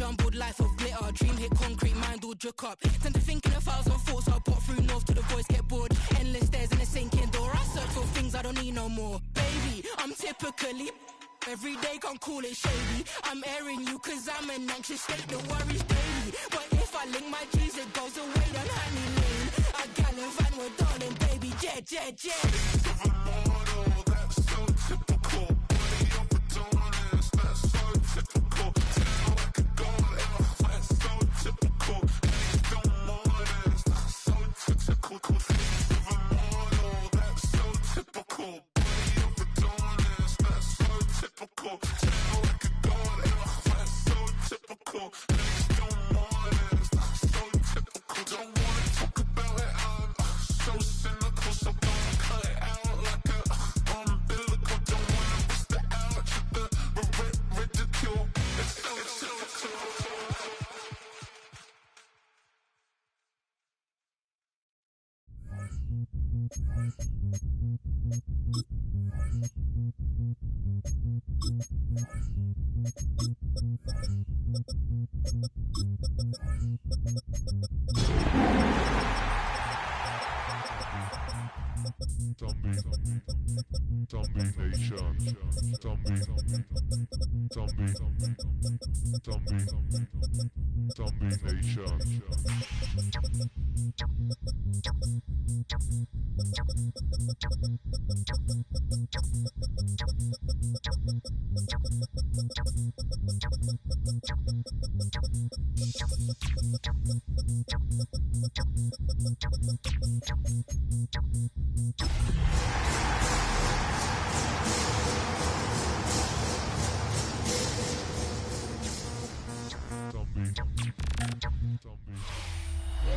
jumbled life of glitter. Dream hit concrete, mind all jook up. Tend to think in 1,000 thoughts. I'll pop through north till the voice get bored. Endless stairs in a sinking door. I search for things I don't need no more. Baby, I'm typically every day can't call it shady. I'm airing you cause I'm an anxious state. The worries daily. But if I link my G's, it goes away down Honey Lane. I gallivant with darling, baby, jet, jet, jet. That's so typical. Body of Adonis, that's so typical. Tell like a goddess, that's so typical. Please don't mind us, that's so typical. Please give a model, that's so typical. Body of Adonis, that's so typical. Tell like a goddess, that's so typical. Please don't mind us, that's so typical. Don't wanna talk about it, I'm so cynical, so don't cut it out like a umbilical. Don't wanna bust it out, the ridicule. It's typical. Zombie nation, zombie nation,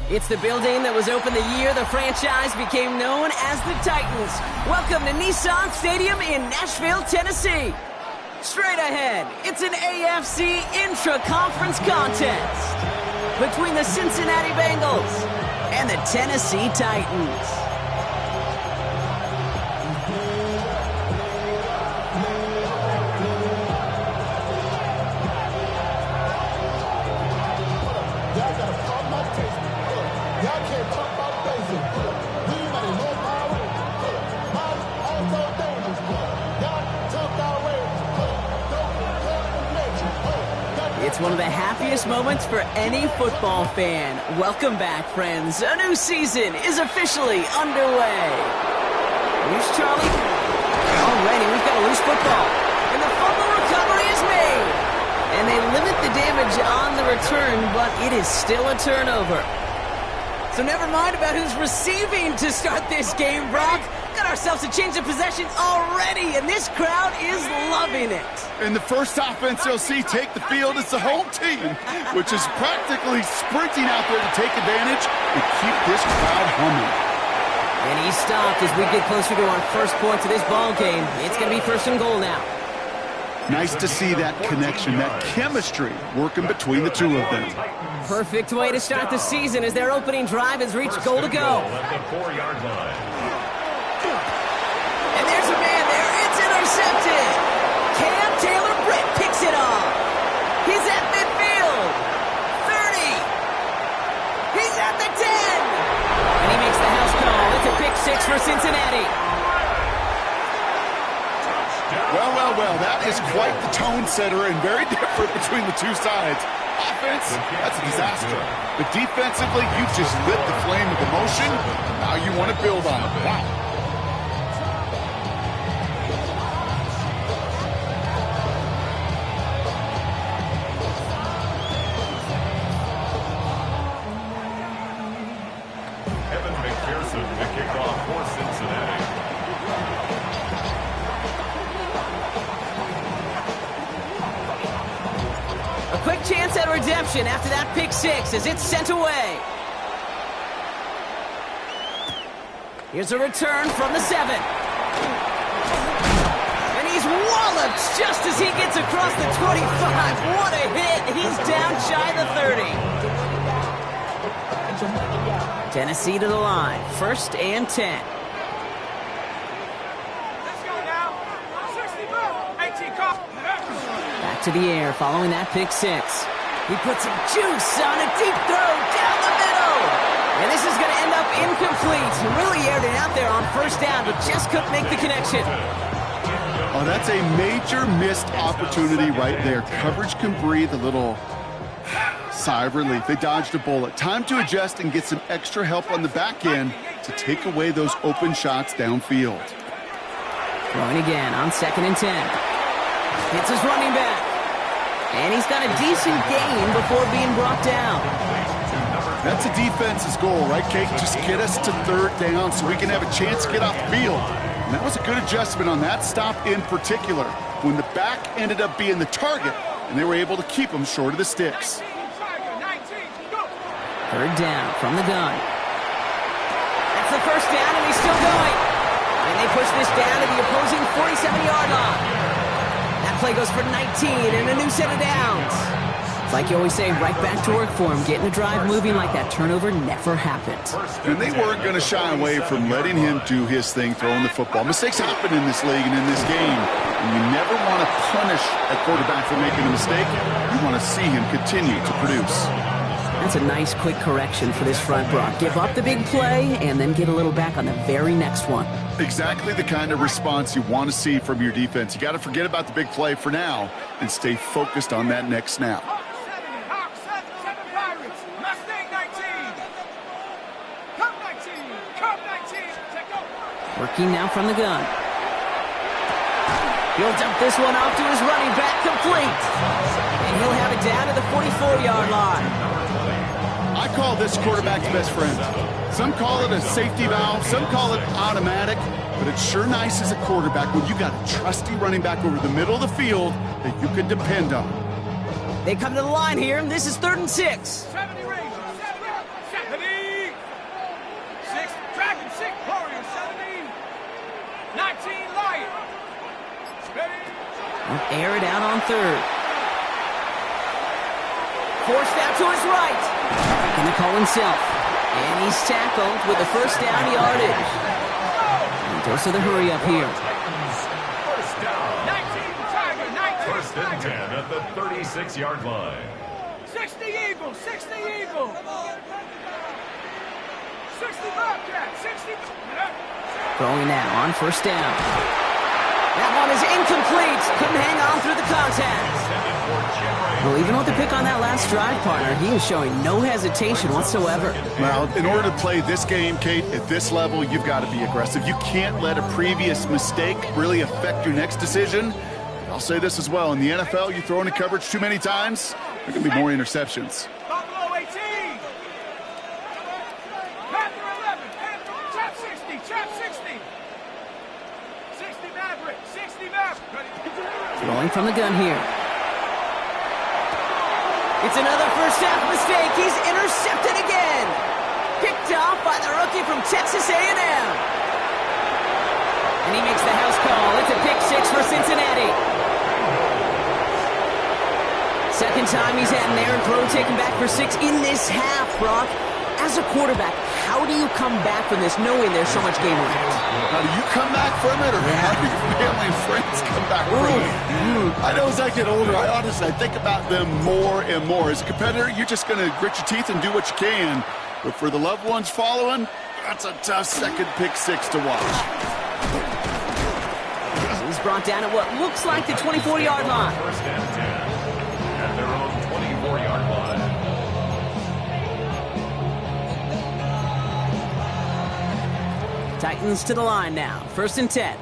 It's the building that was opened the year the franchise became known as the Titans. Welcome to Nissan Stadium in Nashville, Tennessee. Straight ahead, it's an AFC intra-conference contest between the Cincinnati Bengals and the Tennessee Titans. It's one of the happiest moments for any football fan. Welcome back, friends. A new season is officially underway. Here's Charlie. Alrighty, we've got a loose football. And the fumble recovery is made. And they limit the damage on the return, but it is still a turnover. So never mind about who's receiving to start this game, Brock. Got ourselves a change of possession already, and this crowd is loving it. And the first offense they'll see take the field is the home team, which is practically sprinting out there to take advantage and keep this crowd humming. And he's stopped as we get closer to our first point to this ball game. It's going to be first and goal now. Nice to see that connection, that chemistry working between the two of them. Perfect way to start the season as their opening drive has reached goal to go. And there's a man there. It's intercepted. Cam Taylor-Britt picks it off. He's at midfield. 30. He's at the 10. And he makes the house call. It's a pick six for Cincinnati. Well, that is quite the tone setter and very different between the two sides. Offense, that's a disaster. But defensively, you've just lit the flame of emotion. Now you want to build on it. Wow. Evan McPherson to kick off for Cincinnati. A quick chance at redemption after that pick six as it's sent away. Here's a return from the 7. And he's walloped just as he gets across the 25. What a hit. He's down shy of the 30. Tennessee to the line. First and 10. Back to the air following that pick six. He puts some juice on a deep throw down the middle. And this is going to end up incomplete. He really aired it out there on first down, but just couldn't make the connection. Oh, that's a major missed opportunity right there. Coverage can breathe a little sigh of relief. They dodged a bullet. Time to adjust and get some extra help on the back end to take away those open shots downfield. Throwing again on 2nd and 10. Hits his running back. And he's got a decent gain before being brought down. That's a defense's goal, right, Kate? Just get us to 3rd down so we can have a chance to get off the field. And that was a good adjustment on that stop in particular, when the back ended up being the target, and they were able to keep him short of the sticks. 3rd down from the gun. That's the 1st down, and he's still going. And they push this down to the opposing 47-yard line. That play goes for 19 and a new set of downs. It's like you always say, right back to work for him. Getting a drive moving like that turnover never happened. And they weren't going to shy away from letting him do his thing, throwing the football. Mistakes happen in this league and in this game. And you never want to punish a quarterback for making a mistake. You want to see him continue to produce. That's a nice, quick correction for this front, Brock. Give up the big play and then get a little back on the very next one. Exactly the kind of response you want to see from your defense. You got to forget about the big play for now and stay focused on that next snap. Working now from the gun. He'll dump this one off to his running back, complete. And he'll have it down to the 44-yard line. I call this quarterback's best friend. Some call it a safety valve, some call it automatic, but it's sure nice as a quarterback when you got a trusty running back over the middle of the field that you can depend on. They come to the line here, and this is 3rd and 6. 70 Rangers, 70. 6, Dragon 6, Warriors, 70. 19, Lion. Ready. Air it out on 3rd. Forced out to his right. Gonna call himself. And he's tackled with the 1st down yardage. And goes to the hurry up here. First down. 19, Tiger, 19. 1st and 10 at the 36-yard line. 60 Eagle, 60 Eagle. 60 Bobcat, 60. Throwing now on 1st down. That one is incomplete. Couldn't hang on through the contact. Well, even with the pick on that last drive, partner, he is showing no hesitation whatsoever. Well, in order to play this game, Kate, at this level, you've got to be aggressive. You can't let a previous mistake really affect your next decision. I'll say this as well. In the NFL, you throw into coverage too many times, there can be more interceptions. Buffalo 18. Panther 11. Panther, trap 60. Trap 60. 60 Maverick. 60 Maverick. Ready. Throwing from the gun here. It's another first half mistake. He's intercepted again. Picked off by the rookie from Texas A&M. And he makes the house call. It's a pick 6 for Cincinnati. 2nd time he's had an errant throw taken back for 6 in this half, Brock. As a quarterback, how do you come back from this knowing there's so much game left? How do you come back from it, or how do your family and friends come back from it? I know as I get older, I think about them more and more. As a competitor, you're just going to grit your teeth and do what you can. But for the loved ones following, that's a tough 2nd pick 6 to watch. He's brought down at what looks like the 24-yard line. 1st and 10 at their own 24-yard line. Titans to the line now. 1st and 10.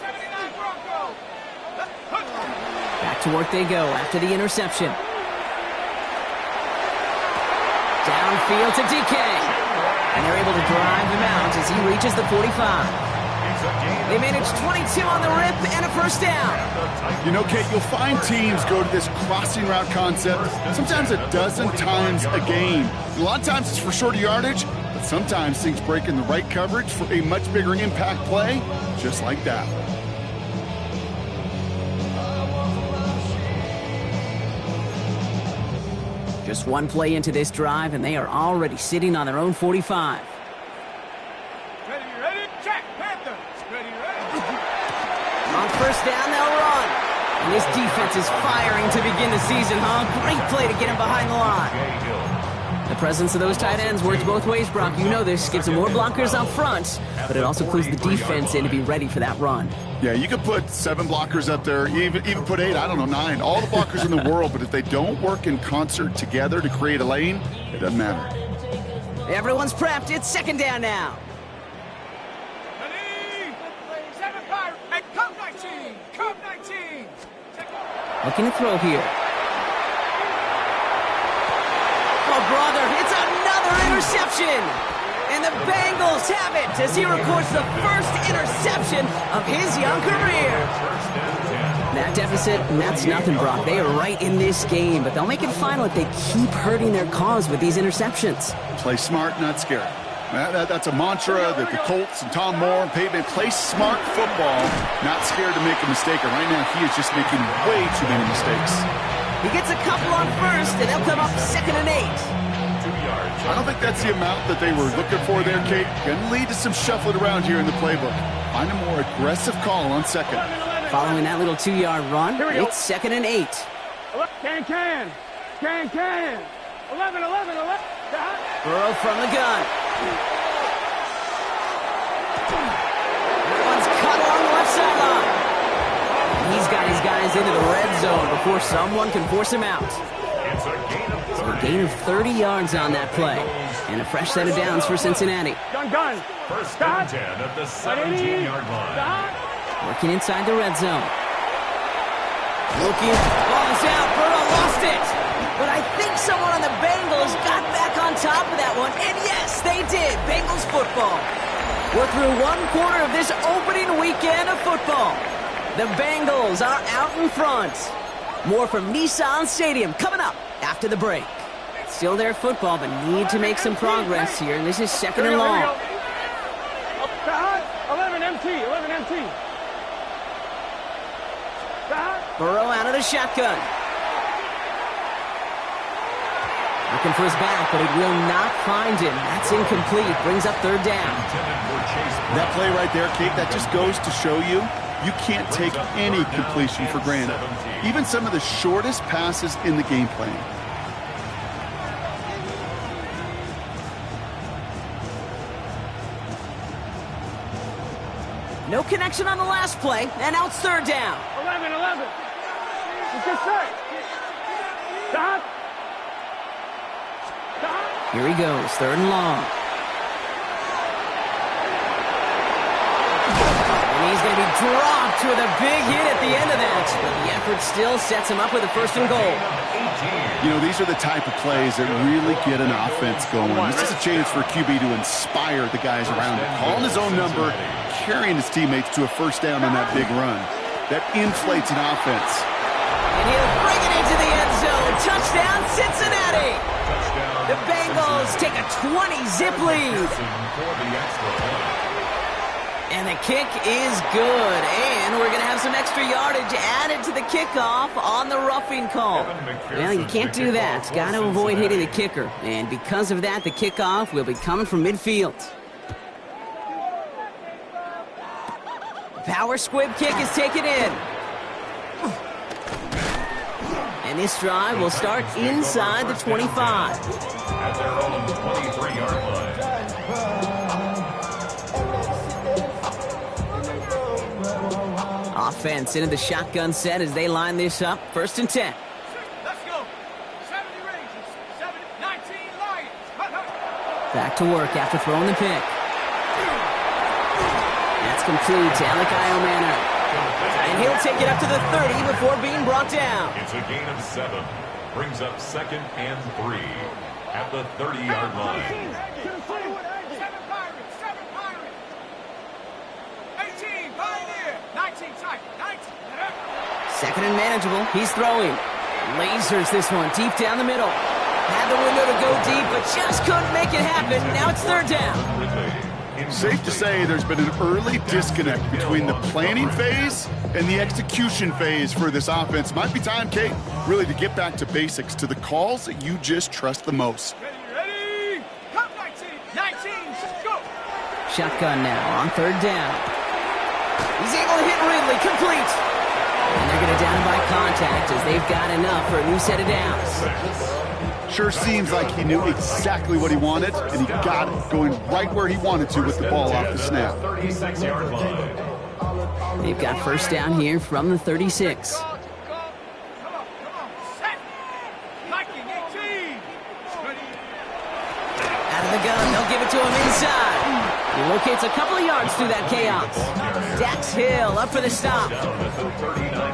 79 Bronco. Back to work they go after the interception. Downfield to DK. And they're able to drive him out as he reaches the 45. They manage 22 on the rip and a 1st down. You know, Kate, you'll find teams go to this crossing route concept sometimes a dozen times a game. A lot of times it's for shorter yardage, but sometimes things break in the right coverage for a much bigger impact play, just like that. Just one play into this drive, and they are already sitting on their own 45. Ready, Jack Panther. Ready. On 1st down, they'll run. And this defense is firing to begin the season, huh? Great play to get him behind the line. The presence of those tight ends works both ways, Brock. You know this. Gives them more blockers up front, but it also clues the defense in to be ready for that run. Yeah, you could put 7 blockers up there, even put 8, I don't know, 9. All the blockers in the world, but if they don't work in concert together to create a lane, it doesn't matter. Everyone's prepped. It's second down now. Ready? 7 Pirates. Hey, come 19. Come 19. Looking to throw here. Oh, brother, it's another interception. And the Bengals have it as he records the first interception of his young career. That deficit, that's nothing, Brock. They are right in this game, but they'll make it final if they keep hurting their cause with these interceptions. Play smart, not scared. That's a mantra that the Colts and Tom Moore and Peyton play smart football, not scared to make a mistake. And right now, he is just making way too many mistakes. He gets a couple on first, and they'll come up 2nd and 8. I don't think that's the amount that they were looking for there, Kate. Going to lead to some shuffling around here in the playbook. Find a more aggressive call on second. Following that little 2-yard run, it's 2nd and 8. Can. 11. Burrow from the gun. That one's cut along the left sideline. He's got his guys into the red zone before someone can force him out. So a gain of 30 yards on that play. And a fresh set of downs for Cincinnati. Gun. First and 10 at the 17-yard line. Working inside the red zone. Looking, ball's out, Burrow lost it. But I think someone on the Bengals got back on top of that one. And yes, they did. Bengals football. We're through one quarter of this opening weekend of football. The Bengals are out in front. More from Nissan Stadium coming up after the break. Still their football, but need to make some progress here. And this is 2nd and long. 11 MT. Burrow out of the shotgun. Looking for his back, but it will not find him. That's incomplete. Brings up 3rd down. That play right there, Kate, that just goes to show you can't take any completion for granted. Even some of the shortest passes in the game plan. No connection on the last play, and now it's 3rd down. 11. It's just set. Stop. Here he goes, 3rd and long. And he's going to be dropped with a big hit at the end of that. But the effort still sets him up with a 1st and goal. You know, these are the type of plays that really get an offense going. This is a chance for QB to inspire the guys around him. Calling his own number, carrying his teammates to a 1st down on that big run. That inflates an offense. And he'll bring it into the end zone. Touchdown, Cincinnati. The Bengals take a 20-zip lead. And the kick is good. And we're going to have some extra yardage added to the kickoff on the roughing call. Well, you can't do that. Got to avoid hitting the kicker. And because of that, the kickoff will be coming from midfield. Power squib kick is taken in. And this drive will start inside the 25. At their own 23-yard line. Offense into the shotgun set as they line this up. 1st and 10. Let's go. 70 Rangers. 19 Lions. Back to work after throwing the pick. That's complete to Alec Iomanner. And he'll take it up to the 30 before being brought down. It's a gain of 7. Brings up 2nd and 3 at the 30-yard line. 7 Pirates. 18 Pioneer. 19 Tiger. 19. 2nd and manageable. He's throwing. Lasers this one deep down the middle. Had the window to go deep, but just couldn't make it happen. Now it's 3rd down. Safe to say there's been an early disconnect between the planning phase and the execution phase for this offense. Might be time, Kate, really to get back to basics, to the calls that you just trust the most. Ready? Come 19. 19. Go. Shotgun now on 3rd down. He's able to hit Ridley. Complete. And they're going to down him by contact as they've got enough for a new set of downs. Sure seems like he knew exactly what he wanted, and he got it, going right where he wanted to with the ball off the snap. 36-yard line. They've got first down here from the 36. Come on, set. Liking 18. Ready. Out of the gun, they'll give it to him inside. He locates a couple of yards through that chaos. Dax Hill up for the stop.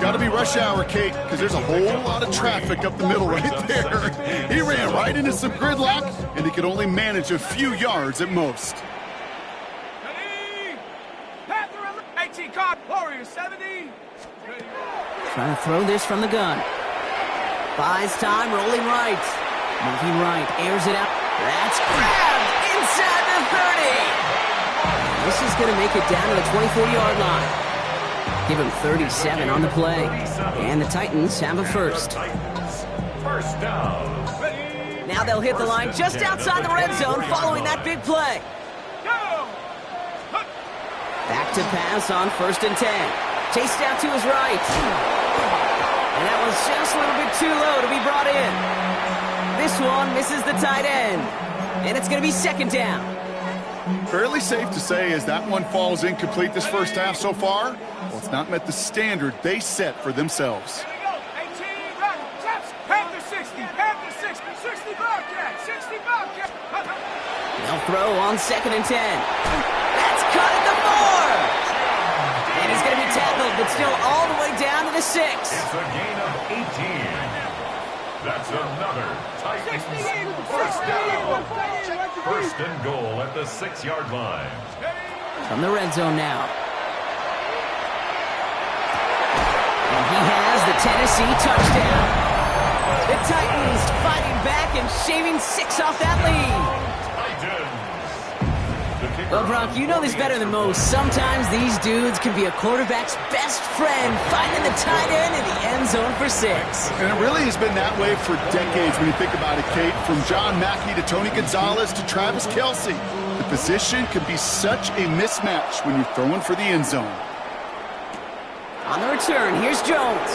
Got to be rush hour, Kate, because there's a whole lot of traffic up the middle right there. He ran right into some gridlock, and he could only manage a few yards at most. Ready. Panther 18 card. Warrior 70. Ready. Trying to throw this from the gun. Buys time, rolling right. Moving right, airs it out. That's grabbed inside the 30. This is going to make it down to the 24-yard line. Give him 37 on the play. And the Titans have a first. First down. Now they'll hit the line just outside the red zone following that big play. Go. Back to pass on first and 10. Chased out to his right. And that was just a little bit too low to be brought in. This one misses the tight end. And it's going to be second down. Fairly safe to say as that one falls incomplete this first half so far, well, it's not met the standard they set for themselves. Here we go. 18 right. Chaps. Panther 60. Panther 60. 60 Bobcat. 60 Bobcat. They'll throw on second and 10. That's cut at the 4. And he's going to be tackled, but still all the way down to the 6. It's a gain of 18. That's another Titans first down. First and goal at the 6-yard line. From the red zone now. And he has the Tennessee touchdown. The Titans fighting back and shaving 6 off that lead. Well, Brock, you know this better than most. Sometimes these dudes can be a quarterback's best friend, finding the tight end in the end zone for 6. And it really has been that way for decades when you think about it, Kate. From John Mackey to Tony Gonzalez to Travis Kelce. The position can be such a mismatch when you're throwing for the end zone. On the return, here's Jones.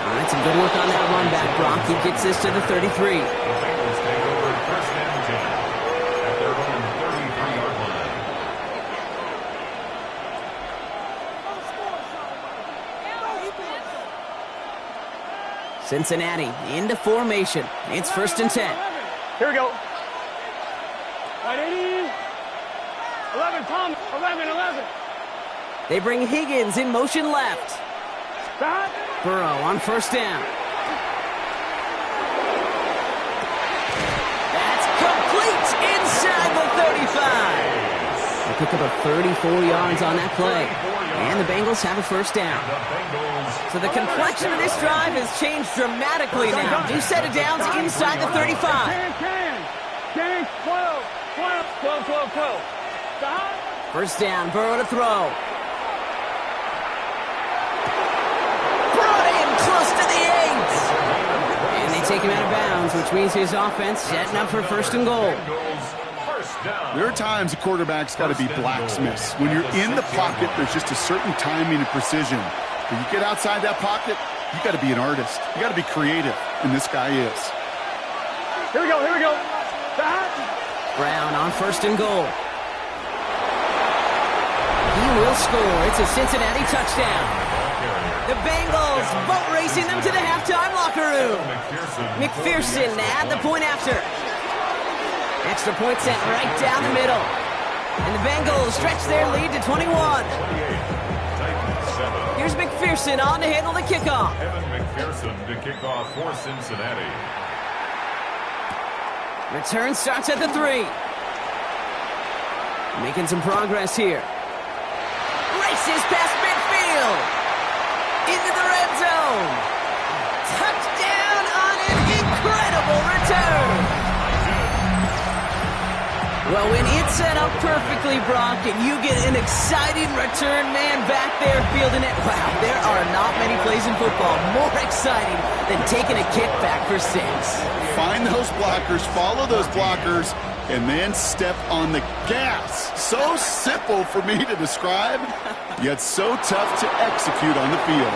All right, some good work on that run back, Brock. He gets this to the 33. The Bengals take over first and 10 at their own 33-yard line. Cincinnati into formation. It's first and 10. Here we go. Right 80. 11, Tom. 11, 11. They bring Higgins in motion left. Stop. Burrow on first down. That's complete inside the 35. They pick up a 34 yards on that play. And the Bengals have a first down. So the complexion of this drive has changed dramatically now. New set of downs inside the 35. 10, 12, 12, 12, 12, 12. Stop. First down, Burrow to throw. Brought in close to the 8. And they take him out of bounds, which means his offense setting up for first and goal. There are times a quarterback's got to be blacksmiths. When you're in the pocket, there's just a certain timing and precision. When you get outside that pocket, you got to be an artist. You got to be creative, and this guy is. Here we go, here we go. Stop. Brown on first and goal. He will score. It's a Cincinnati touchdown. The Bengals boat racing them to the halftime locker room. McPherson at the point after. Extra point sent right down the middle. And the Bengals stretch their lead to 21. Here's McPherson on to handle the kickoff. Evan McPherson to kick off for Cincinnati. Return starts at the 3. Making some progress here. Races past midfield. Into the red zone. Touchdown on an incredible return. Well, when it's set up perfectly, Brock, and you get an exciting return man back there fielding it, wow, there are not many plays in football more exciting than taking a kick back for 6. Find those blockers, follow those blockers, and then step on the gas. So simple for me to describe. yet so tough to execute on the field.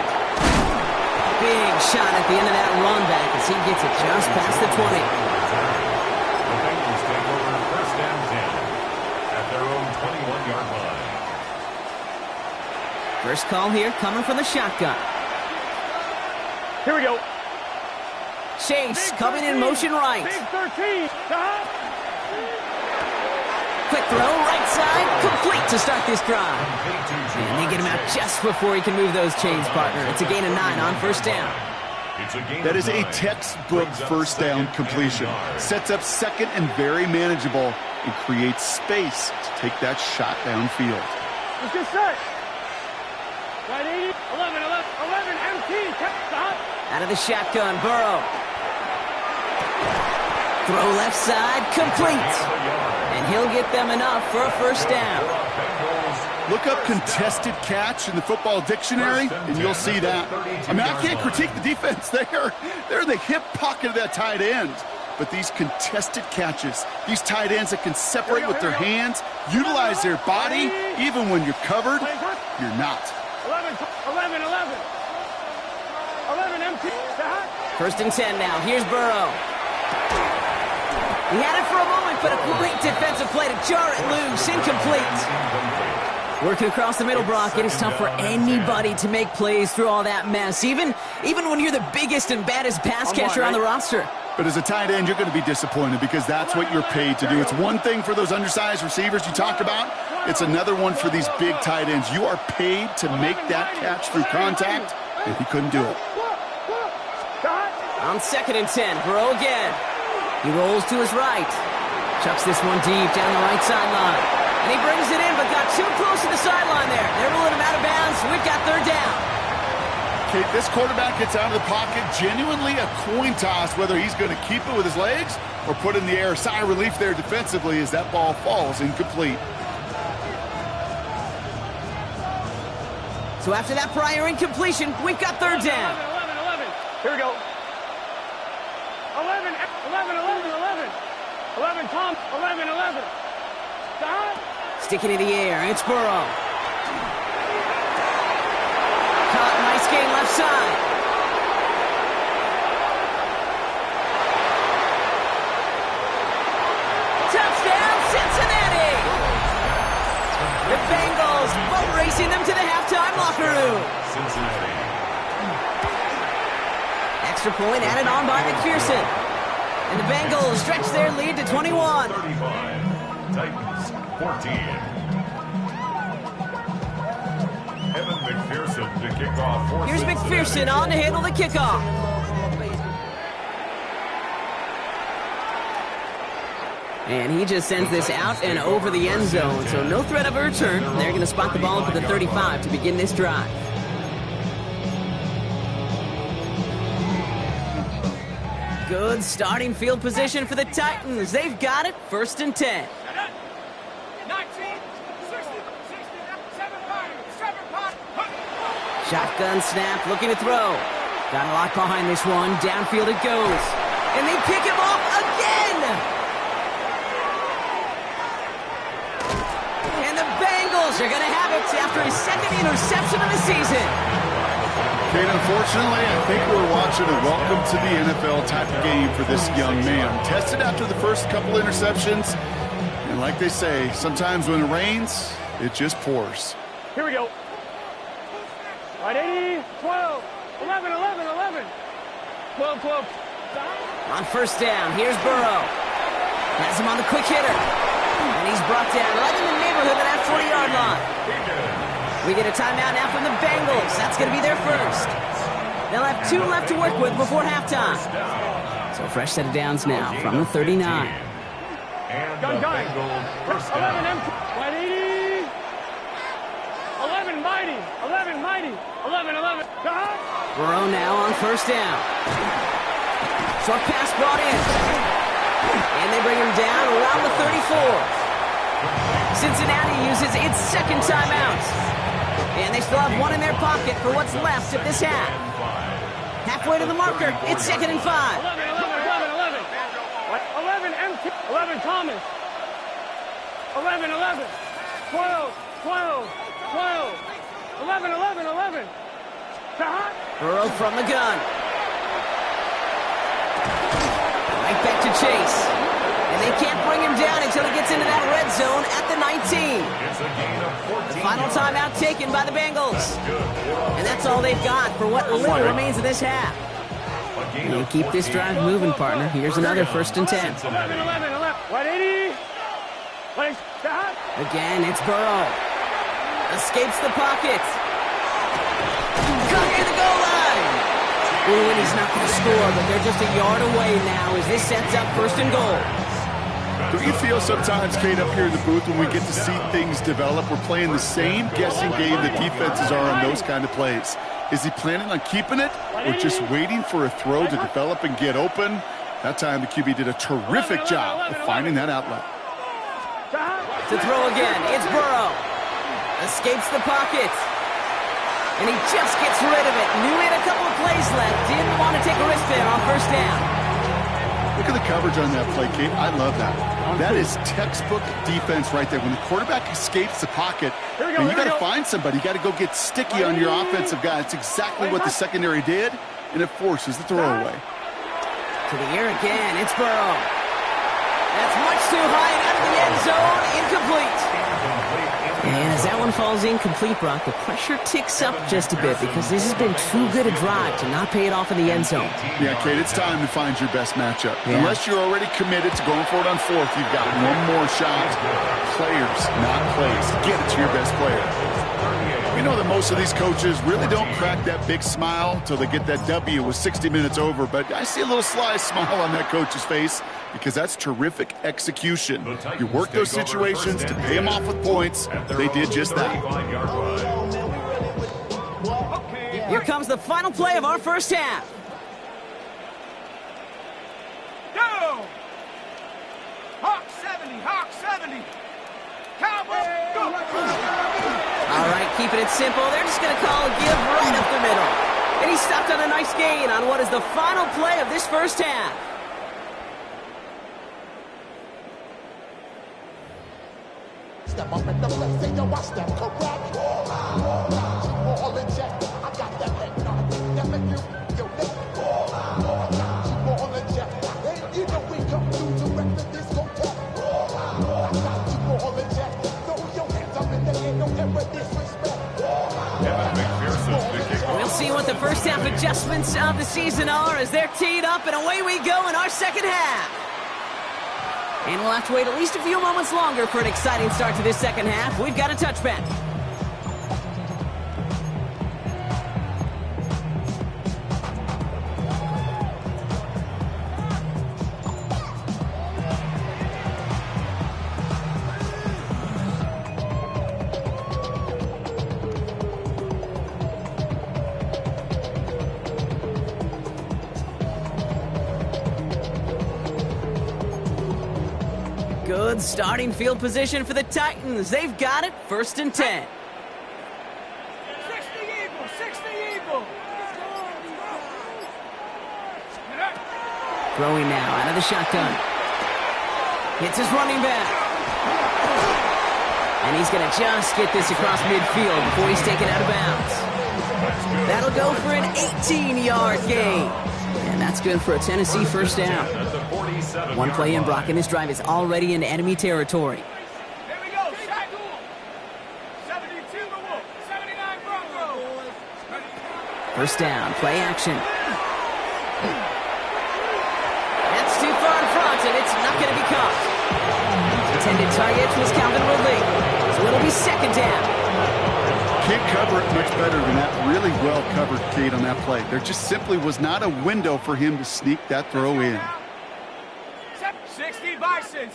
Big shot at the end of that run back as he gets it just past the 20. The Bengals take over first and 10 at their own 21-yard line. First call here coming from the shotgun. Here we go. Chase coming in motion right. Big 13. Stop. Quick throw, right side, complete to start this drive. And they get him out just before he can move those chains, partner. It's a gain of 9 on first down. That is a textbook first down completion. Sets up second and very manageable and creates space to take that shot downfield. Let's get set. Right 80. 11 empty. Stop. Out of the shotgun, Burrow. Throw left side, complete. And he'll get them enough for a first down. Look up contested catch in the football dictionary, and you'll see that. I mean, I can't critique the defense there. They're in the hip pocket of that tight end. But these contested catches, these tight ends that can separate with their hands, utilize their body, even when you're covered, you're not. 11 empty. Stop. First and 10 now. Here's Burrow. He had it for a moment, but a great defensive play to jar it loose. Incomplete. Working across the middle, Brock, it is tough for anybody to make plays through all that mess, even when you're the biggest and baddest pass catcher on the roster. But as a tight end, you're going to be disappointed because that's what you're paid to do. It's one thing for those undersized receivers you talked about. It's another one for these big tight ends. You are paid to make that catch through contact, and he couldn't do it. On second and 10, Burrow again. He rolls to his right. Chucks this one deep down the right sideline. And he brings it in, but got too close to the sideline there. They're ruling him out of bounds. We've got third down. Okay, this quarterback gets out of the pocket. Genuinely a coin toss whether he's going to keep it with his legs or put it in the air. Sigh of relief there defensively as that ball falls incomplete. So after that prior incompletion, we've got third down. 11. Here we go. 11. 11, Tom. 11. Stop. Sticking in the air, it's Burrow. Caught, nice gain left side. Touchdown, Cincinnati! The Bengals boat racing them to the halftime locker room. Cincinnati. Extra point added on by McPherson. And the Bengals stretch their lead to 21. 35. Titans 14. Evan McPherson to kick off for Here's Cincinnati. McPherson on to handle the kickoff. And he just sends this out and over the end zone, so no threat of a return. They're going to spot the ball up at the 35 to begin this drive. Good starting field position for the Titans. They've got it, first and 10. 19, 60, 7 5. Shotgun snap, looking to throw. Got a lot behind this one. Downfield it goes. And they pick him off again! And the Bengals are going to have it after his second interception of the season. Kate, unfortunately, I think we're watching a welcome to the NFL type of game for this young man. Tested after the first couple interceptions, and like they say, sometimes when it rains, it just pours. Here we go. Right 80, 12, 11. 12. On first down, here's Burrow. Has him on the quick hitter. And he's brought down right in the neighborhood of that 40-yard line. We get a timeout now from the Bengals. That's going to be their first. They'll have 2 left to work with before halftime. So fresh set of downs now from the 39. And Gun. the Bengals first 11 down. empty. Right 80. 11 mighty. 11. Stop. Burrow now on first down. Short pass brought in. And they bring him down around the 34. Cincinnati uses its second timeout. And they still have 1 in their pocket for what's left of this half. Halfway to the marker, it's second and 5. 11. 11 empty. 11 Thomas. 11. 12. 11. Burrow from the gun. Right back to Chase. And they can't bring him down until he gets into that red zone at the 19. It's a gain of 14 Final yards. timeout taken by the Bengals. Good. And that's all they've got for what little remains of this half. A gain You of keep this 14 drive yards. moving, partner. Here's another 1st and 10. Cincinnati. 180. Again, it's Burrow. Escapes the pocket. Cut near the goal line. Ooh, and he's not going to score, but they're just a yard away now as this sets up 1st and goal. Don't you feel sometimes, Kate, up here in the booth when we get to see things develop, we're playing the same guessing game the defenses are on those kind of plays? Is he planning on keeping it or just waiting for a throw to develop and get open? That time the QB did a terrific job of finding that outlet. To throw again, it's Burrow. Escapes the pocket. And he just gets rid of it. Knew he had a couple of plays left. Didn't want to take a risk there on 1st down. Look at the coverage on that play, Kate. I love that. That is textbook defense right there. When the quarterback escapes the pocket, and you got to find somebody. You got to go get sticky on your offensive guy. It's exactly what the secondary did, and it forces the throwaway. To the air again, it's Burrow. That's much too high and out of the end zone. Incomplete. And as that one falls incomplete, Brock, the pressure ticks up just a bit because this has been too good a drive to not pay it off in the end zone. Yeah, Kate, it's time to find your best matchup. Yeah. Unless you're already committed to going for it on 4th, you've got one more shot. Players, not plays. Get it to your best player. We know that most of these coaches really don't crack that big smile until they get that W with 60 minutes over, but I see a little sly smile on that coach's face because that's terrific execution. You work those situations to pay them off with points. They did just that. Here comes the final play of our 1st half. Go! Hawk 70. Cowboys, go! All right, keeping it simple. They're just going to call a give right up the middle. And he stopped on a nice gain on what is the final play of this 1st half. Step up in the place, say yo, I step correct. All in check, I got that head knock. That make you, yo, that. All in check, and you know we come through to wreck the discotheque. I got you all in check. Throw your hands up in the air, don't ever disrespect. Evan McPherson's the kickoff. We'll see what the 1st half adjustments of the season are as they're teed up, and away we go in our 2nd half. And we'll have to wait at least a few moments longer for an exciting start to this 2nd half. We've got a touchback. Good starting field position for the Titans. They've got it, 1st and 10. 60 Eagles. Throwing now out of the shotgun. Hits his running back. And he's going to just get this across midfield before he's taken out of bounds. That'll go for an 18-yard gain. And that's good for a Tennessee 1st down. At the 47 One play in, yard Brock, and this drive is already into enemy territory. Here we go, Shaq. 72 the Wolf, 79 Broncos. 1st down, play action. That's too far in front, and it's not going to be caught. Intended target was Calvin Ridley, so it'll be 2nd down. Can't cover it much better than that. Really well covered, Kate, on that play. There just simply was not a window for him to sneak that throw in. 60 Bison.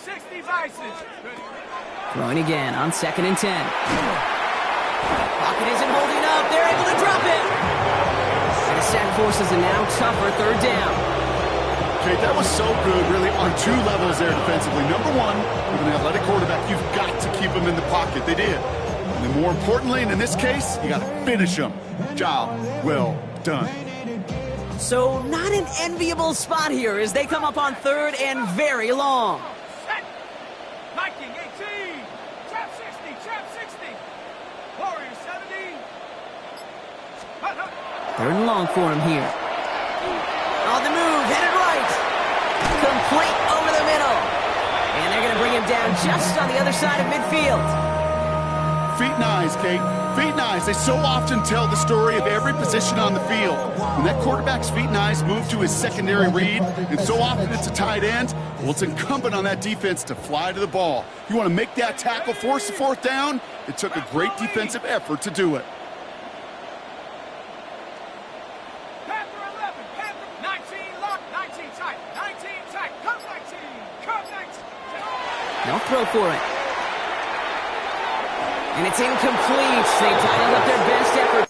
Throwing again on 2nd and 10. Pocket isn't holding up. They're able to drop it. And the sack forces a now tougher 3rd down. Kate, that was so good, really, on 2 levels there defensively. Number one, with an athletic quarterback, you've got to keep him in the pocket. They did. And then more importantly, and in this case, you got to finish him. Job well done. So not an enviable spot here as they come up on 3rd and very long. Set. Viking 18. Trap 60. Warriors 70. Third and long for him here. On the move, headed right. Complete over the middle. And they're going to bring him down just on the other side of midfield. Feet and eyes, Kate. Feet and eyes. They so often tell the story of every position on the field. When that quarterback's feet and eyes move to his secondary read, and so often it's a tight end, well, it's incumbent on that defense to fly to the ball. You want to make that tackle, force the fourth down? It took a great defensive effort to do it. Panther 11, Panther 19, lock, 19 tight, 19 tight, come 19, come 19. They'll throw for it. And it's incomplete. They dialed up their best effort